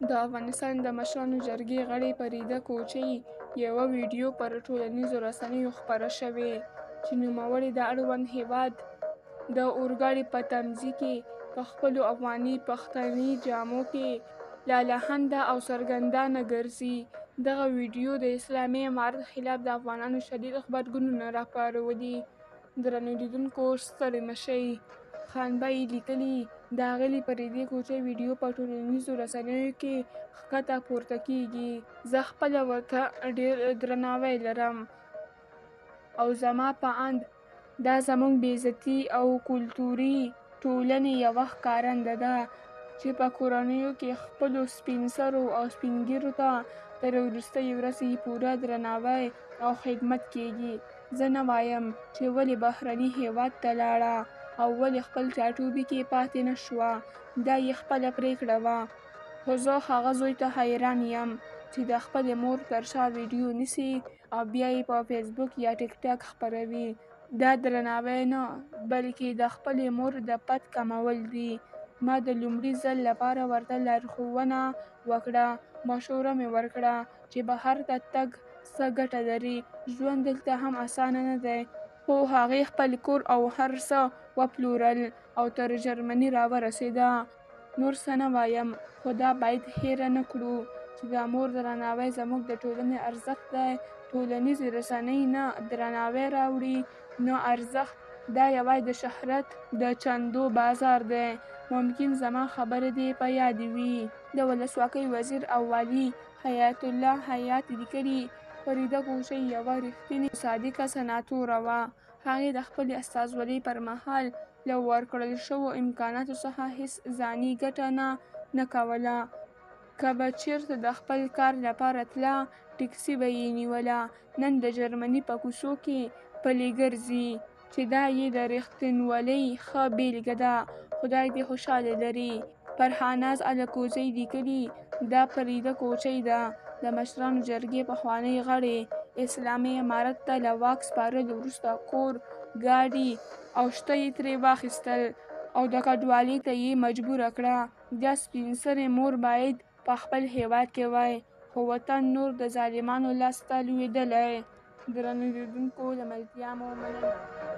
د افغانستان د مشرانو جرګې غړې فریده کوچۍ یوه ویډیو پر ټولنیزو رسنیو خپره شوې چې نوموړې د اړوند هیواد د اورګاډي په تمځي کې په خپلو افغاني پښتني جامو کې لالهنده او سرګردانه ګرځي. دغه ویډیو د اسلامي امارت خلاف د افغانانو شدید غبرګونونه راپارولي. درنو لیدونکو ستړي مشئ. خانبه یې لیکلي د اغلې فریدې کوچۍ ویډیو په ټولنیزو رسنیو کې ښکته پورته کیږي. زه خپله ورته ډېر درناوی لرم او زما په اند دا زموږ بې عزتي او کلتوري ټولنې یوه ښکارنده ده چې په کورنیو کې خپلو سپین سرو او سپین ږیرو ته تر وروستۍ ورځې پوره درناوی او خدمت کیږي. زه نه وایم چې ولې بهرني هیواد ته لاړه او ولې خپل ټاټوبي کې پاتې نه شوه، دا یې خپله پرېکړه وه، خو زه هغه زوی ته حیران یم چې د خپلې مور تر شا ویډیو نیسي او بیا یې په فیسبوک یا ټیک ټاک خپروي. دا درناوی نه بلکې د خپلې مور د پت کمول دي. ما د لومړي ځل لپاره ورته لارښوونه وکړه، مشوره مې ورکړه چې بهر ته تګ څه ګټه لري، ژوند دلته هم اسانه نه دی، خو هغې خپل کور او هر څه وپلورل او تر جرمني راورسېده. نور څه نه وایم، خو دا باید هېره نه کړو چې د مور درناوی زموږ د ټولنې ارزښت دی. ټولنیزې رسنۍ نه درناوی راوړي نه ارزښت، دا یوازې د شهرت د چندو بازار دی. ممکن زما خبرې دې په یاد وي. د ولسواکۍ وزیر او والي حیات الله حیات لیکلي فریده کوچۍ یوه رښتینې او صادقه سناتوره وه. هغې د خپلې استازولۍ پر مهال له ورکړل شوو امکاناتو څخه هېڅ ځاني ګټه نه کوله. که به چېرته د خپل کار لپاره تله، ټکسي به یې نیوله. نن د جرمني په کوڅو کې پلي ګرځي چې دا یې د رښتینولۍ ښه بېلګه ده. خدای دې خوشحاله لري. فرهاناز الکوزی لیکلي دا فریده کوچۍ ده، د مشرانو جرګې پخوانۍ غړې. اسلامي امارت ته له واک سپارلو وروسته کور، ګاډي او شته یې ترې واخیستل او د کډوالۍ ته یې مجبوره کړه. دا سپین سرې مور باید په خپل هیواد کې وای، خو وطن نور د ظالمانو لاس ته لوېدلی. درنو لیدونکو له ملتیا مو مننه.